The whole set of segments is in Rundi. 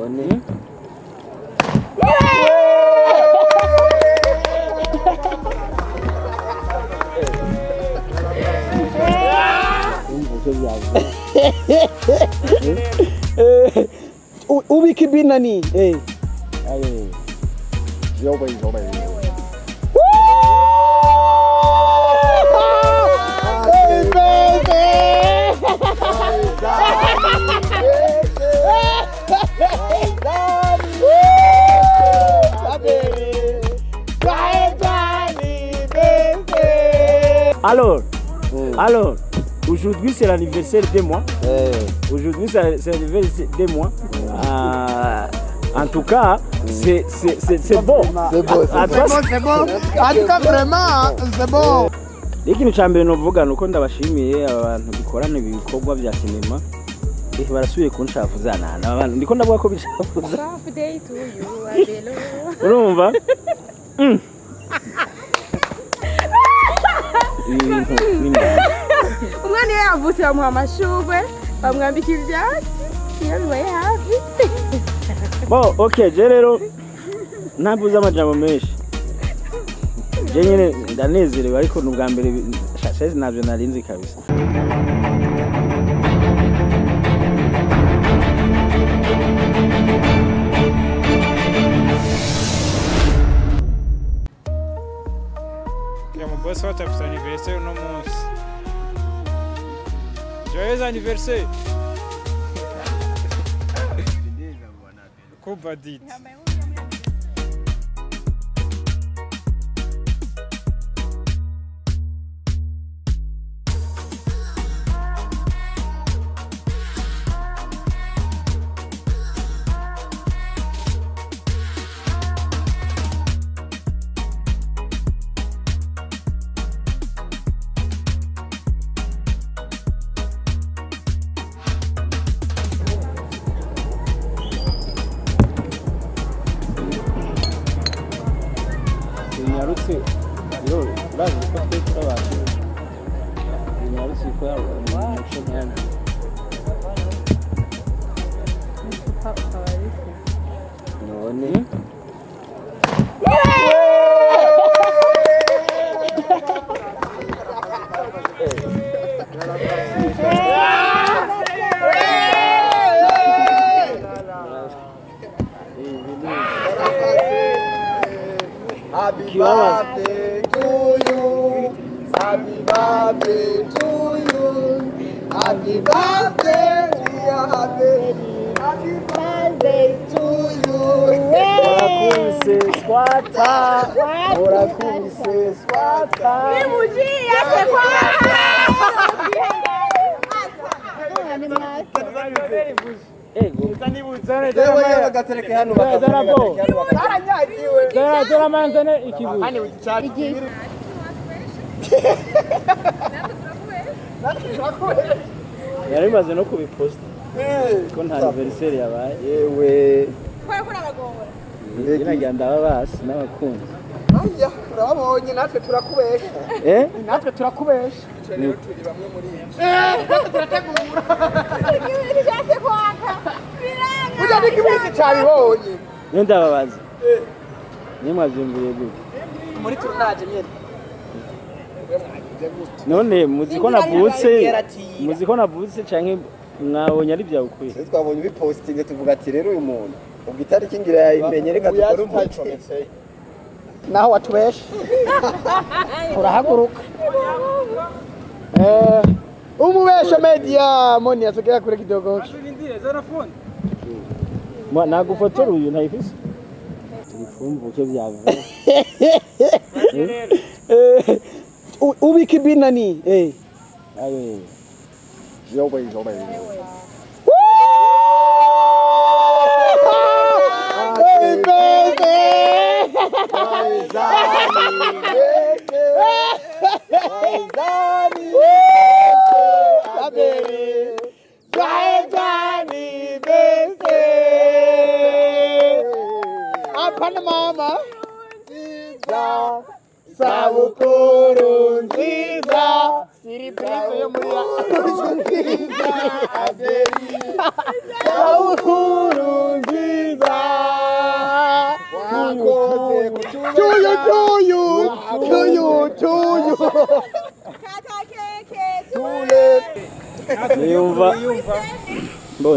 None. Ubiki binani eh Aye. Yo bay. Alors, aujourd'hui c'est l'anniversaire de moi. Aujourd'hui c'est l'anniversaire de moi. En tout cas, c'est bon. C'est bon. En tout cas vraiment, c'est bon. Ikintu cyambere no vuga nuko ndabashimiye abantu bikorana ibikorwa bya sinema. Barasubiye kunshafuzana abantu ndiko ndavuga ko bishafuza. Happy day to you, ABEL. Urumva? Umwana yavutse bamuha amashurwe bamwambika ibyatsi iyo bibaye hafi. Bon, ok, je rero ntabuze amajambo menshi. Je nyine ndanezerewe ariko n'ubwa mbere shashe navyo narinzi kabisa. Mon boss a fait son anniversaire no munsi. Joyeux anniversaire. Kuba dit. Yo, bazi ko twita abantu. Nyarutse ko umuco nyana. None. Happy birthday to you. Happy birthday to you. Happy birthday, dear Happy. Happy birthday to you. Orakunse squata. Orakunse squata. Mimujia Wewe gatereke hano Dora manzane ikibu. Yari maze no kubipost. Ko nta anniversaire yabaye. Yewe. Kwa kuna bagora. Iragira ndababasi n'abakunzi. Aya, urabonye natwe turakubesha. Natwe turakubesha. Rero turi bamwe muri ibi. Turategura. Ibintu byase kwaka. Biranga. Ujya n'ikibiti cyabibonye. Nenda babaza. Ni mwavyumviye gute? Muri turunaje nyene. None muziko navutse canke mwabonye ari bya ukuri. Twabonye bipostinze tuvuga ati rero uyu muntu ubwo itariki ngira yayimenye reka dukore umuco. Naho watubesha. Turahaguruka. Umubesha media moni atokea kule kidogo. Nagufotora uyu ntayifise. Tubifumbuke byavuye. Ubiki binani Aye. Yo bay. Mama Sabukuru nziza Siripurizo yo muri nziza Abeli Sabukuru nziza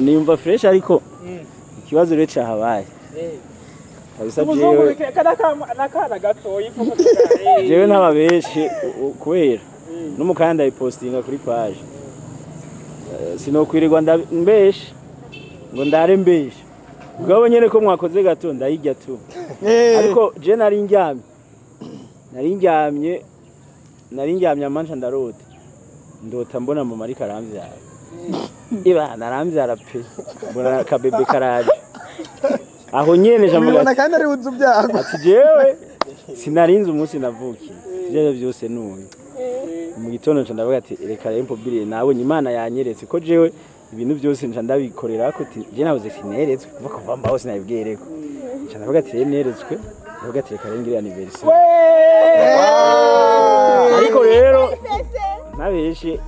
niyumva fresh ariko ikibazo rero cyahabaye Kabisa jewe nakana gatoyi jewe ntababeshe kubera n'umukanda ipostinga kuri page sinokwirirwa ndambeshe ngo ndare mbeshe ubwo nyene ko mwakoze gato ndayijya tu ariko je narindyamye amanca ndarota ndota mbona mama ari karamvyara iba naramvyara pe mbona kabebe karaje aho nyene jamugana kandi ari uzu byago ati jewe sinarinze umunsi navukiye byo byose nuye mu gitondo nca ndavuga ati reka rempo bire nawe Imana yanyeretse ko jewe ibintu byose nca ndabikorera ko je nabuze sineretswe kuva kuva mbaho sinabibwireko nca ndavuga ati neretswe ndavuga ati reka rengire anniversaire ariko rero nabeshe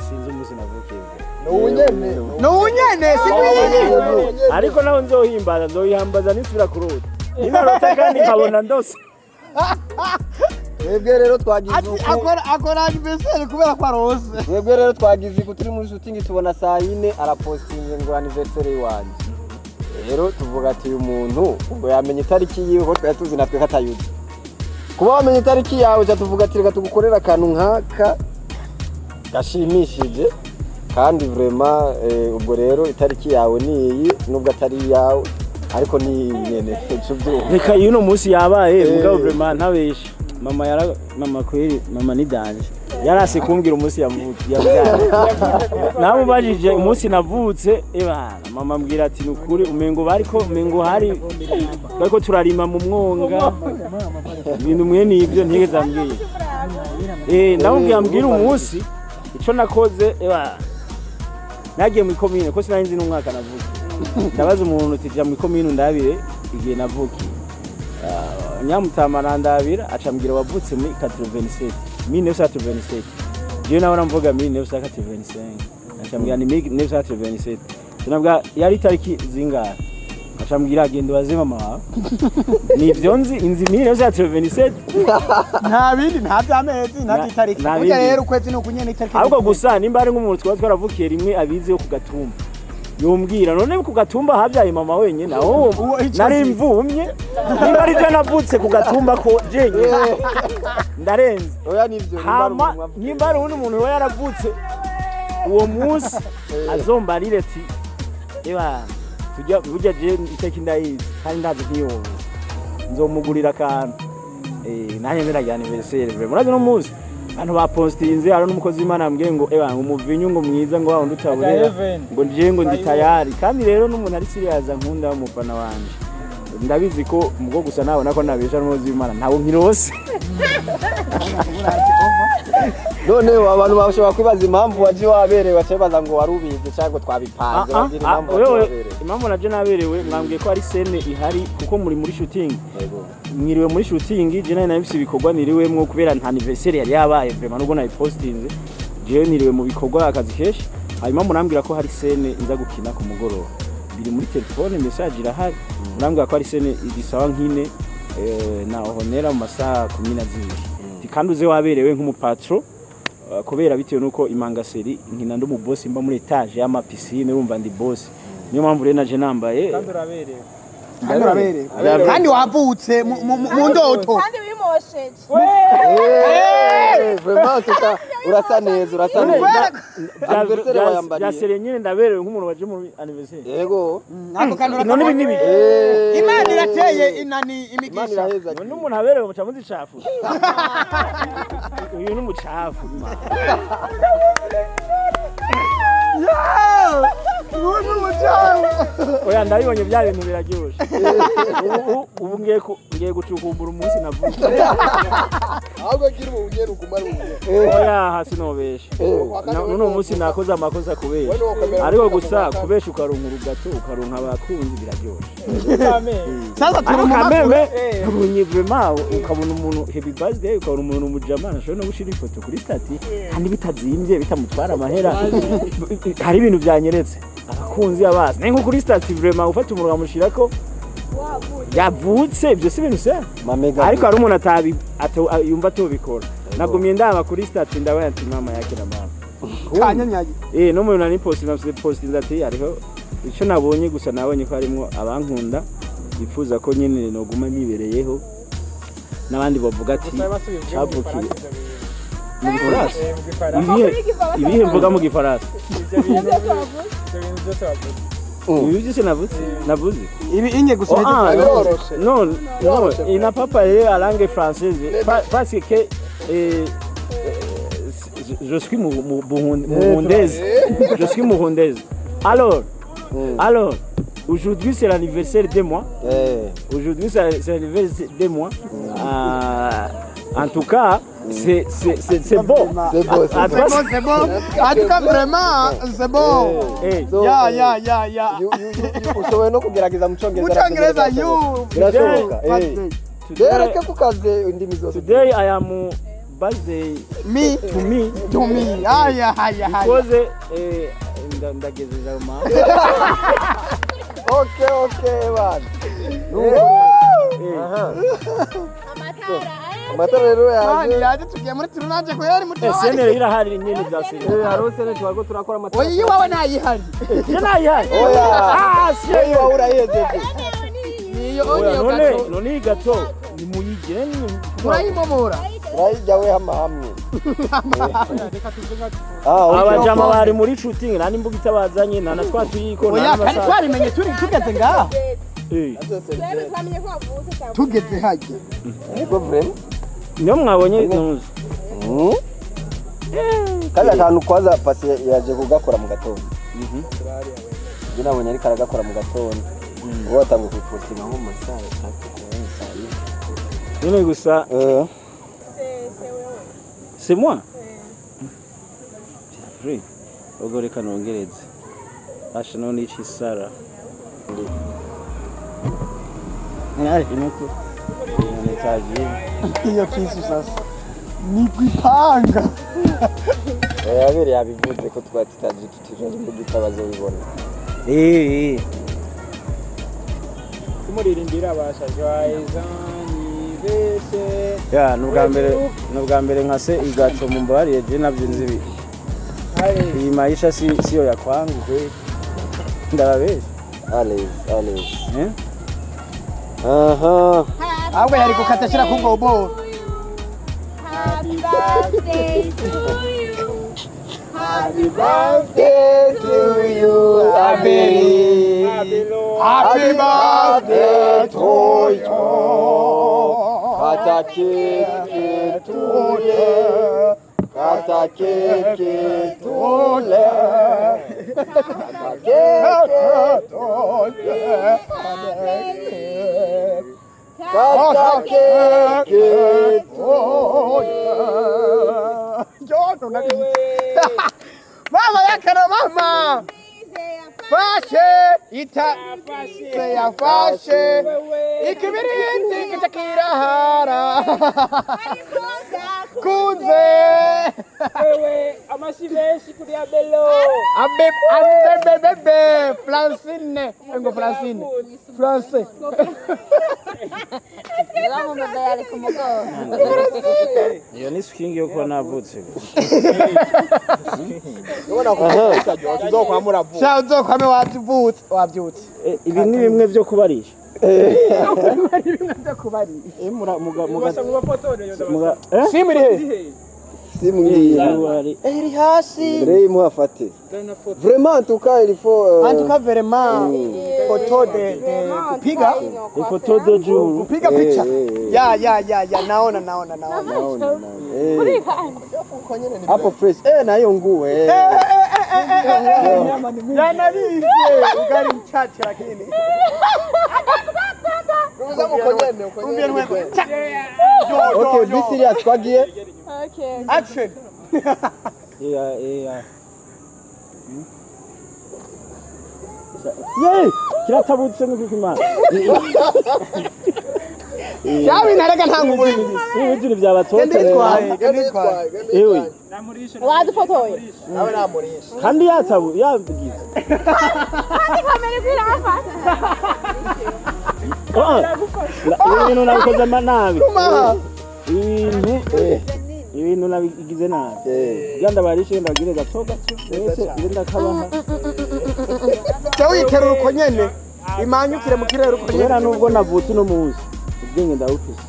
sinzi umunsi navukiye Nunyene sikwiye ariko naho nzohimbaza nisubira kurota ninarota kandi nkabona ndose Mwebwe rero twagize uko akora anniversaire kubera kwa rose Mwebwe rero twagize uko turi muri shooting tubona saa 4 arapostinze ngo anniversaire yiwanje rero tuvuga ati uyu muntu ngo yamenye itariki yiwe ko twari tuzi natwe katayuze kuba wamenye itariki yawe cyo tuvuga ati reka tugukorera akantu nkaka gashimishije kandi vraiment ubwo rero itariki yawe niyi nubwo atari yawe ariko ni nyene cyo reka yuno munsi yabaye mugabo vraiment ntabeshe mama kweri mama ni danje yarase kumbwira umunsi yavukiye namubajije umunsi navutse ebana mama mbwira ati nukuri umengo bariko turarima mu mwonga ibintu mwene ivyo ntigeze ambwiye ndamubwira umunsi ico nakoze ebana nagiye mu komine ko sinarinzi n'umwaka navukiye ndabaza umuntu tija mu komine ndabire igihe navukiye nyamutama nandabira acambwira wavutse muri 87 1987 je nawe namvuga 1985 acambwira ni 1987 sinabwa yari tariki zingara acambwira agende waze mama wawe nivyo nzi inzi 1987 nta bindi nta byamezi nta itariki burya rero ukwezi no kunyene itariki ahubwo gusa nimba ari nk'umuntu twaravukiye rimwe abizi yo kugatumba yombwira none ku gatumba havyaye mama wenyene aho nari mvumye nimba ari je navutse ku gatumba ko jenye ndarenze oya nivyo nimba ari umuntu we yaravutse uwo munsi azombarire ati eba tujya burya je iteki ndayizi kandi ndazi nkiyo nzomugurira akantu nanye nziragira anniversaire murazi no munsi abantu bapostinze ari n'umukozi w'Imana ambwiye ngo eba umuvinyu ngo mwiza ngo waho utaburera ngo nje ngo ndi tayari kandi rero n'umuntu ari serious nkunda umufana wanje ndabizi ko mugo gusa nawe nako nabesha n'umukozi w'Imana ntawo nkirose none abantu bashobora kwibaza impamvu waje waberewe bacebaza ngo warubize cyangwa twabipanze bagira impamvu waberewe impamvu naje naberewe mwambwiye ko ari scene ihari kuko muri shooting mwiriwe muri shooting je nayo nabifise ibikorwa niriwemwo kubera nta anniversaire yari yabaye vraiment nubwo nayipostinze je niriwe mu bikorwa akazi keshi hanyuma murambwira ko hari scene iza gukina ku mugoroba biri muri telefone message irahari murambwira ko hari scene igisawa nkine na honera mu masaha 12 kandi uze waberewe nk'umupatro kubera bitewe nuko imangaseri nkina ndo mu boss mba muri etage y'ama piscine urumva ndi boss niyo mpamvu rero naje nambaye kandi uraberewe kandi wavutse mu ndoto kandi wimosheje vraiment urasa neza byasere nyine ndaberewe nk'umuntu waje mu anniversaire yego nako kandi none nibi Imana irateye inani imigisha none umuntu aberewe mu camuzi cafu uyu ni umucafu oya ndabibonye bya bintu biraryoshe ubu ngiye gucukumbura umunsi navuze ahubwo kiri mu bunyero kumara ubunyero oya hasi nobeshe none umunsi nakoze amakosa kubesha ariko gusa kubesha ukaronka urugato ukaronka abakunzi biraryoshe sasa turi mu kameme urunye vraiment ukabona umuntu happy birthday ukabona umuntu umujama ashobora no gushira ifoto kuri stati kandi bitazimbye bitamutwara amahera hari ibintu byanyeretse abakunzi abasi nenko kuri stati vraiment ufata umuntu amushirako yavutse ibyo si ibintu se mamega ariko hari umuntu atabi yumva atobikora nagumye ndaba kuri stati ndabona ati mama yake na mama kanyanyaye no muri nani post ndati hariho icyo nabonye gusa nabonye ko harimo abankunda bifuza ko nyine noguma nibereyeho n'abandi bavuga ati cavukiye mu gifaransa ibihe mvuga mu gifaransa ibi byose navuze ibi inye gusa non il n'a pas parlé la langue française parce que je suis burundaise je suis burundaise alors aujourd'hui c'est l'anniversaire de moi aujourd'hui c'est l'anniversaire de moi en tout cas c'est bon. C'est bon. En tout cas, vraiment, c'est bon. Ya. Ushobora no kugerageza mu Cyongereza you. Bereke kukaze indimi zose. Today I am birthday to me. Haya. Because ndagejeje ma. Okay bana. Amatara rero yaje tugiye muri turunanje ko yari muto. Senere irahari nyine bya senere. Haro senere twago turakora amatara. Oyi wawe nayihari. Je nayihari. Oya. Siyo wawe urayeze. Niyo none gato ni muyigire ni murayimomora. Urayijya we hamwe. Abajama bari muri shooting nani mbuga itabazanye nana twatuyiko oya kandi twarimenye tugeze ngaha. Tugeze hajya. Ego vrem. Niyo mwabonye ntuzi. Kaya kantu kwaza pasi yaje kugakora mu gatondo. Bina bonye ari karagakora mu gatondo. Uwo atanguye kupostinga nko mu saa 3 None gusa c'est moi. Free. Ogoreka nongereze. Asha none iki Sara. Nari inuko. Nitaje. Iyo kisu sasa. Nigwipanga. Yabere yabivuze ko twatitaje tutije mu gitabazo bibona. Kumuririmbira abashajwayiza nibese. Ya nubwa mbere nkase igaco mu mbariye je navyo nzibi. Iyi maisha sio ya kwangu kweli. Ndababesha. Allez. Ahubwo yari gukatashira ku gobo. Happy birthday to you. Happy birthday to you, ABEL. Happy birthday to you. Kata keke tule. Kata keke tule. Kata keke tule. Kata keke tule. Mama yakana mama. Fashe ita ya fashe ikibirindi kitakirahara kuze Wewe amashibeshi kuri abelo. Abebe Francine ngo Francine France Lamu mbele kumugo. Iyo ni swing yo kwa navutse. Ubona ko tuzokwamura vuba. Sha uzokwame wabyutse. Ibi ni bimwe byo kubarisha. Simuri he? Simuri. Eri hasi. Rei muafate. Vraiment en tout cas il faut En tout cas vraiment photo de kupiga. Ifoto de jour. Kupiga picha. Ya naona. hapo fresh. Na hiyo nguo Yanalize ugali mchache lakini. Okay, be serious kwagiye. Okay. Action. Yeah. Yey! Kiratabutse n'ukimana. Yawe naraga ntango muri ibi. Ibintu byabatotse. Ewe. Wadufotoye. Nawe namurisha. Kandi yatabu yabigize. Kandi kamera kwirafa. ibintu nabikoze nabi Kuma. ibintu nabigize nabi ganda barishe ndagire gatoga ese irenda kabaha Tawitera uko nyene. Imanyukire mu kirere uko nyene. kubera nubwo navutse no munsi ubwenge ndabufise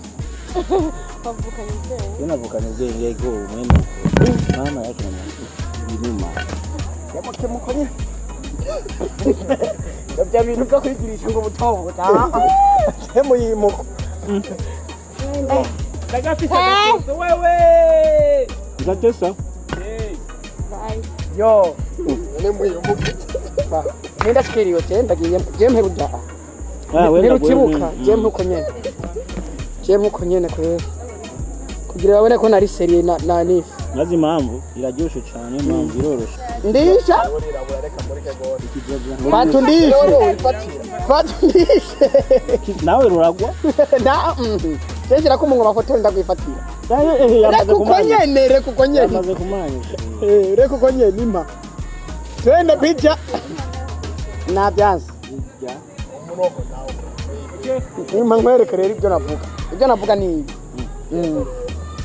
Bavukanye ubwenge. navukanye ubwenge go mwene mama yake na binuma Yamuke mu ko nyene. Bya bintu byo kwigirisha ngo butongo ta. Hemu yimuko. Ndagafise gato wewe. ngatesa Bye. Yo. Ne mu yimuko. Ba. Nenda shikiriyo te ndagiye jempe ruda. wenda Ntirukibuka jempe uko nyene. Jempe uko nyene kwera. Kugira babone ko nari serie na nifi. maze impamvu iraryoshe cyane impamvu iroroshe Ndisha? Fatundishe. Fatundishe. nawe ruragwa Na Sejira ko umungu mafoto ndagwifatira. yamaze Reka uko kumanya nyene, reka uko nyene. yamaze kumanyisha Reka uko nyene impa. Twende picha. Na byanze. Impa nkwereke rero ibyo navuga. Ibyo navuga ni ibi.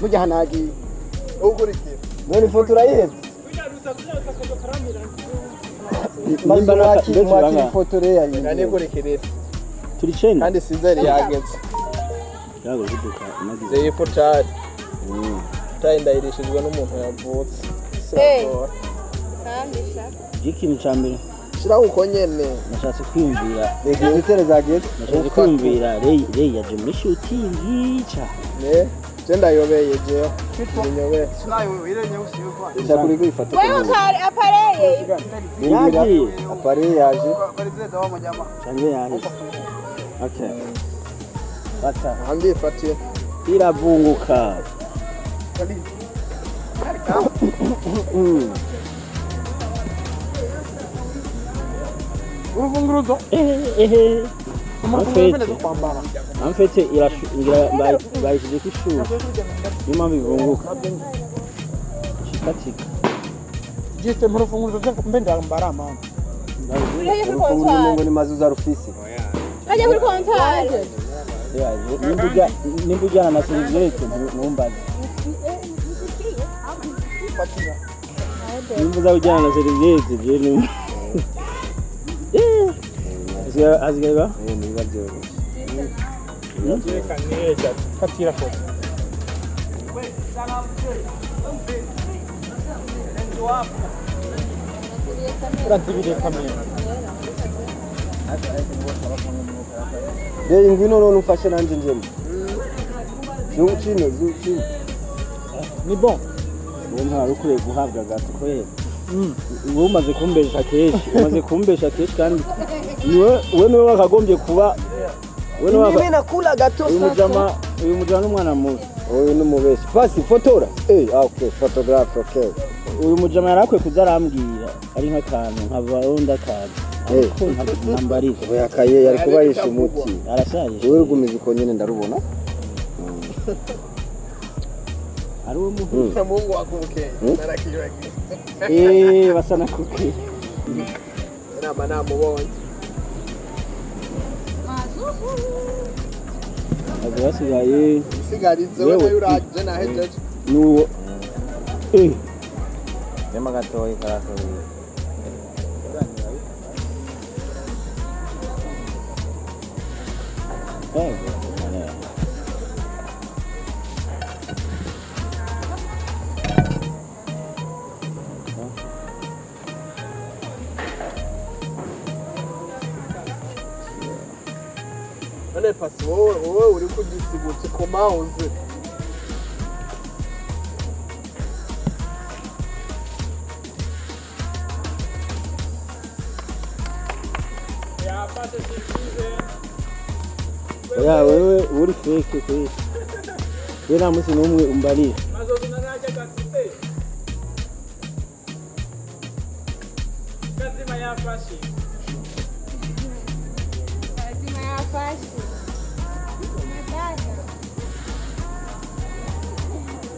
Mujya hanagi. Ugurikira. None foto urayiheze. Nimba Mwakiri foto rero yari. Nani kurekerera. turi cenda Kandi sinzari yageze. yago biduka nagize Zeye fotari. Tayi ndayirishijwe n'umuntu yavutse. Siragora. Kamisha. ikintu ca mbere Shira uko nyene. nashatse kwiyumvira Reka izitere zageze. nashatse kwiyumvira rey yaje muri shooting ca Ne. Jenda yobeye je. Ninyobeye. Sinayo irenye usiyuko. Ndakuri kwifata. Wewe ukari apareye. yagiye Apare yaje. Barizeza wa mujama. canke yahise okay bata Handi ifatiye. iravunguka Urufunguruzo. amfete bayishyize ku ishuri niyo mpamvu ivunguka cikatika Jiste mu rufunguruzo mbenda mbara mama. Urufunguzo ngo ni mazuza rufisi. Ajya kuri kontari. nimba ujyana na seriviyete ntumbaze nimba uzaba ujyana na seriviyete je numva asigaye ba Niba byoroshye. Reka neza katira foto. Urazibiriye kamera. Rero ngwino none ufashe nanje njemo. Zucino. Ni bon. uwo ntwari ukwiye guhabwa gato kwera uwo umaze kumbesha kenshi kandi niwe wakagombye kuba Mimi nakula gato uyu sasa. mujama n'umwana mubi Oyo numubeshi. Pasi fotora. Okay, photograph okay. uyu mujama yarakwiye kuza arambwira ari nk'akantu nkavaho ndakaza ariko ntambariza Oya yakaye yari kuba yishe umuti. arashaje Wewe rugumiza uko nyene ndarubona. ari uwo muhungu Mungu wakumbuke. Narakiyogi. basa na kuki Nama namubonye. aje basigaye Sigarize Wewe. wewe uraje nahejeje. nuwo Nema gatoyi karatoyi. None pasi wowe uri kugisibutse ku mouse. Yapate sikize. oya wewe uri fake kweli we nta munsi n'umwe umbarira Mazozi naraje gatite. Kazima yafashe. Lazima yafashe.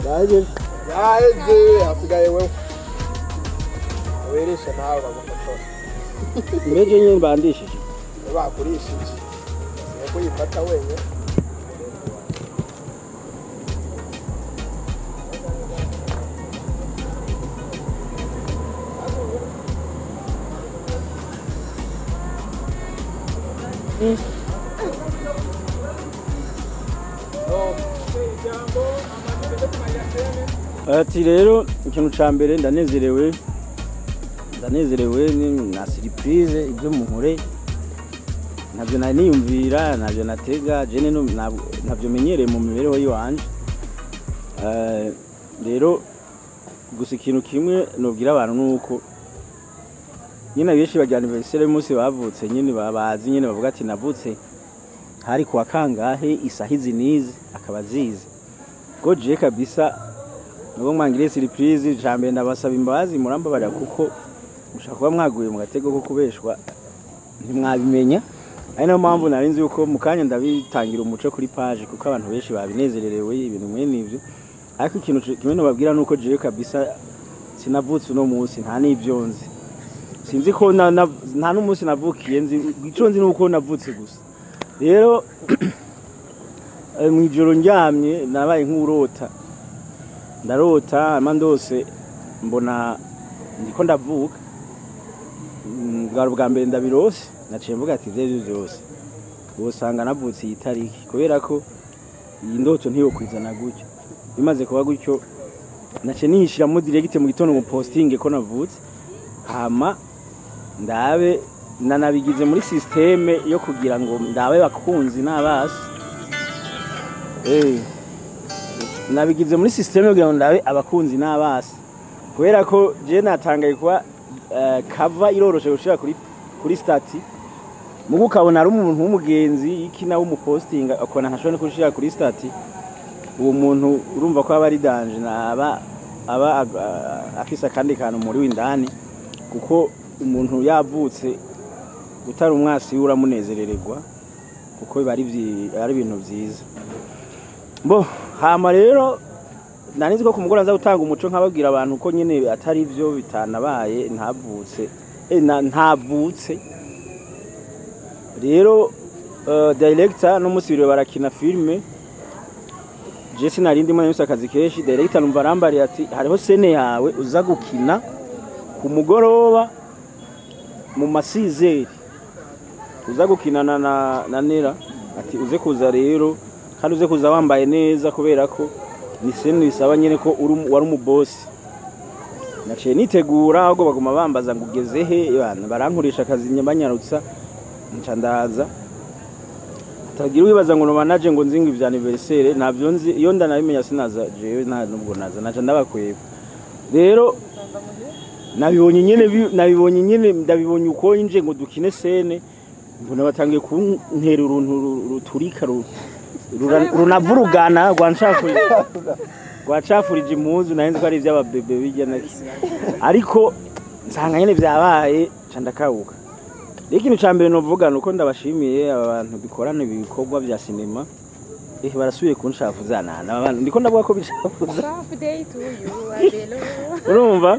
baje Yaheze hasigaye wewe. Weresha nawe bagufotora. imbeje nyine mbandishije Bakurishije. kuyifata wewe. Ati rero ikintu ca mbere ndanezerewe na surprise ibyo munkore ntabyo nari niyumvira ntabyo natega jene ntabyo menyereye mu mibereho yiwanje rero gusa ikintu kimwe nobwira abantu nuko nyine abeshi bajya anniversaire y'umunsi bavutse nyine babazi nyine bavuga ati navutse hari kuwa kangahe isahizi nize akaba zize ko je kabisa nuko mwangire surprise jambe ndabasaba imbabazi murambabarira kuko ushaka kuba mwaguye mu gatego ko kubeshwa ntimwabimenya ari nayo mpamvu narinzi yuko mukanya ndabitangira umuco kuri page kuko abantu benshi babinezererewe ibintu mwe nivyo ariko ikintu kimwe nababwira nuko je kabisa sinavutse no munsi nta nivyo nzi sinzi ko nta n'umunsi navukiye nzi ico nzi nuko navutse gusa rero mwijoro ndyamye nabaye nk'urota ndarota amandose mbona ndiko ndavuka bwa mbere ndabirose naciye mvuga ati ivyo byose usanga navutse iyi tariki kubera ko iyi ndoto ntiyo kwizana gutyo bimaze kuba gutyo naciye nihishiramo direct mu gitondo mu posting ko navutse hama ndabe nanabigize muri systeme yo kugira ngo ndabe bakunzi n'abasi nabigize muri systeme kugira ngo ndabe abakunzi n'abasi kubera ko je natangaye kuba cover iroroshe gushira kuri stati mugo ukabona ari umuntu w'umugenzi ikina w'umuposting akona ntashobora kushira kuri stati uwo muntu urumva ko aba ari danger aba afisa kandi kantu muri windani kuko umuntu yavutse utari umwasi uramunezerererwa kuko biba ari ibintu byiza bo hama rero nanizi ko kumugora nza gutanga umuco nkababwira abantu ko nyine atari byo bitanabaye ntavutse rero director no musibire barakina filme je sinarindi mwana yose akazi keshi director numva arambari ati hariho scene yawe uza gukina ku mugoroba mu masizeri uza gukinana na Nera ati uze kuza rero kandi uze kuza wambaye neza kubera ko ni scene bisaba nyene ko wari umubosi naciye nitegura ahubwo baguma bambaza ngo ugeze he bana barankurisha akazi nyabanyarutsa nca ndaza tagira wibaza ngo manager ngo nzinga ivya anniversaire navyo nzi iyo ndanabimenya sinaza jewe nta nubwo naza naca ndabakweba rero nabibonye nyene ndabibonye uko inje ngo dukine scene mbona batangiye kuntera uruntu ruturika runavurugana rwacafurije impuzu nahenze ko ari ivy'ababebe bijyana ariko nsanga nyene vyabaye ca ndakawuka ikintu ca mbere novuga nuko ndabashimiye aba bantu bikorana ibikorwa vya sinema barasubiye kunshafuzana abantu ndiko ndavuga ko bicafuza birthday to you ABEL urumva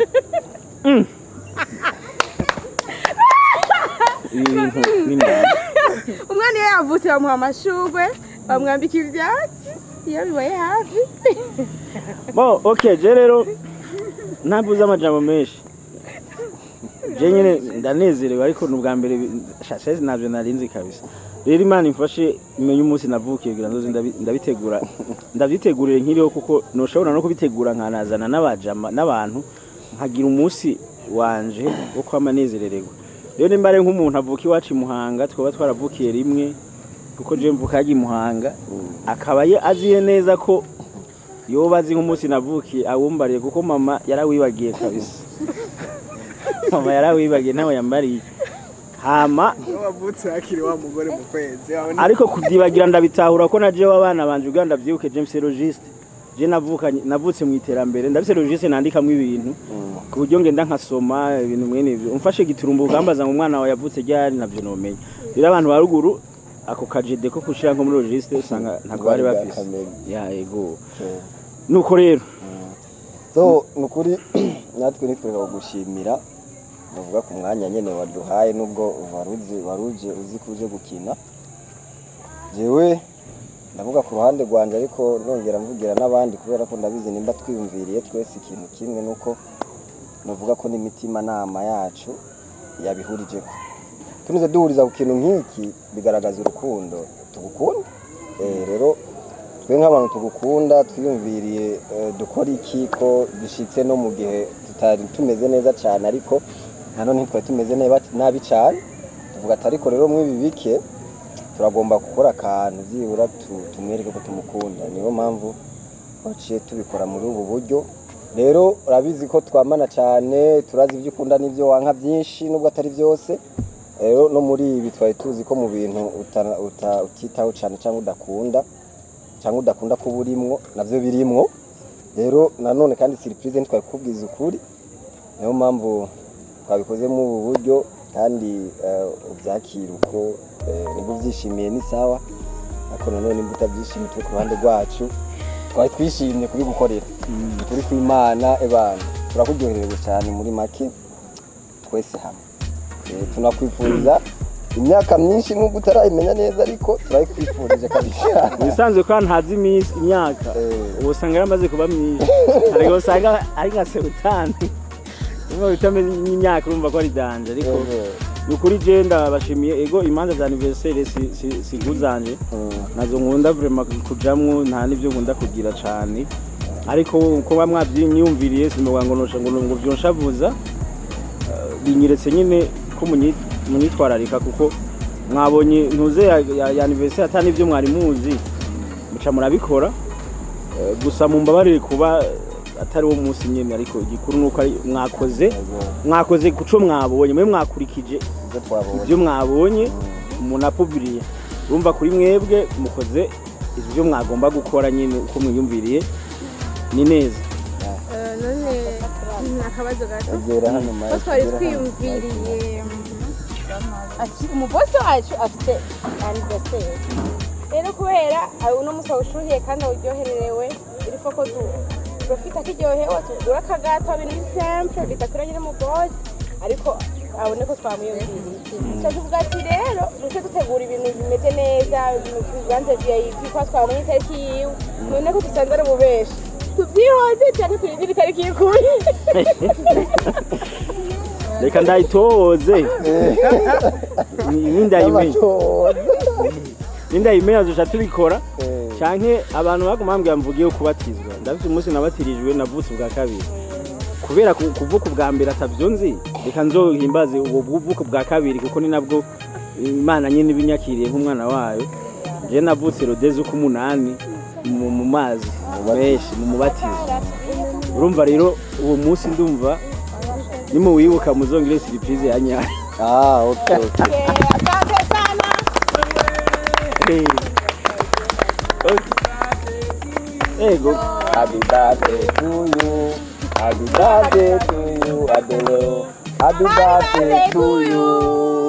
ibintu n'indani umwana yavutse bamuha amashurwe bamwambika ivyatsi iyo bibaye hafi bo okay je rero ntabuze amajambo menshi je nyene ndanezerewe ariko n'ubwa mbere shashe navyo narinzi kabisa rero Imana imfashe imenye umunsi navukiye kugira ngo ndabitegurire nkiriho kuko noshobora no kubitegura nkanazana n'abajama n'abantu nkagira umunsi wanje wo kwamanezerererwa rero nimbare nk'umuntu avuka iwacu Muhanga twaba twaravukiye rimwe kuko je mvukaga Muhanga akaba aziye neza ko yobazi nk'umunsi navukiye awumbariye kuko mama yarawibagiye kabisa mama yarawibagiye nawe yambariye hama wavutse akiri wa mugore mu kwezi ariko kudibagira ndabitahura ko naje wabana banje Uganda vyibuke James Logist je navutse mu iterambere ndabise Logist nandikamwe ibintu ku buryo ngenda nkasoma ibintu mwene ivyo umfashe giturumba ugambaza ngo umwana wawe yavutse ryari navyo nomenya rero abantu baruguru ako kajede ko kushira nko muri Logist usanga ntago bari bafise ya ego nuko rero so nukuri natwe nitwega gushimira bavuga ku mwanya nyene waduhaye nubwo waruje uzi kuje gukina jewe ndavuga ku ruhande rwanje ariko nongera mvugira n'abandi kubera ko ndabizi nimba twiyumviriye twese ikintu kimwe nuko novuga ko n'imitima nama yacu yabihurijeko tunize duhuriza ku kintu nk'iki bigaragaza urukundo tugukunda rero twe nk'abantu tugukunda twiyumviriye dukora iki ko bishitse no mu gihe tutari tumeze neza cyane ariko nanone ntitwari tumeze nabi cyane tuvuga ati ariko rero mwibi bike turagomba gukora akantu byibura tumwereke ko tumukunda niyo mpamvu twaciye tubikora muri ubu buryo rero urabizi ko twamana cyane turazi ibyo ukunda n'ibyo wanka byinshi nubwo atari byose rero no muri ibi twari tuzi ko mu bintu utitaho cyane cyangwa udakunda kuba urimwo navyo birimwo rero nanone kandi surprise ntitwari kubwiza ukuri niyo mpamvu twabikoze mu ubu buryo kandi ubyakira uko nibwo byishimiye ni sawa ariko nanone nimba utabyishimiye twe ku ruhande rwacu twari twishimye kubigukorera turi kwimana ebana turakuryoherewe cyane muri make twese hamwe tunakwifuriza imyaka myinshi nubwo utarayimenya neza ariko turayikwifurije kabisa bisanzwe ko ntazi imyaka ubu usanga yaramaze kuba myinshi ariko usanga ari nka 70 niba bitameze imyaka urumva ko ari danje ariko nukuri je ndabashimiye ego imanza za anniversaire siguzanje nazo nkunda vraiment kujamwo nta nivyo nkunda kugira cyane ariko uko bamwabyimyumviriye simuvuga ngo vyonshavuza binyiretse nyine ko munyitwararika kuko mwabonye ntuze ya anniversaire atani ibyo mwari muzi muca murabikora gusa mumbabarire kuba atari wo munsi nyene ariko igikuru nuko mwakoze kuco mwabonye mwe mwakurikije ibyo mwabonye munapubliye urumva kuri mwebwe mukoze ibyo mwagomba gukora nyine uko mwiyumviriye ni neza none akabazo gato ko twari twiyumviriye ati umubosi wacu afite anniversaire rero kubera uno musa ushuhiye kandi uryohererewe irifo ko profita kiryohewe tugura akagato ibintu simple bitakuranye mu boss ariko abone ko twamuyumviriye cyo tuvuga ati rero duce dutegura ibintu bimeze neza bibanze VIP ko twamwita ikiwe none ko dusanze ari bubeshi tubyihoze cyane turindira itariki y'ukuri reka ndayitoze nindayimenye azoca tubikora canke abantu bagumambwira mvugiye kubatizwa ndafite umunsi nabatirijwe navutse ubwa kabiri kubera kuvuka ubwa mbere atavyo nzi reka nzohimbaze ubwo buvuka bwa kabiri kuko ni nabwo Imana nyine ibinyakiriye nk'umwana wayo je navutse rodeze uko 8 mu mazi menshi mu mubatizo urumva rero uwo munsi ndumva nimo wibuka muzongere surprise yanya okay asante sana ego happy birthday to you happy birthday to you ABEL happy birthday to you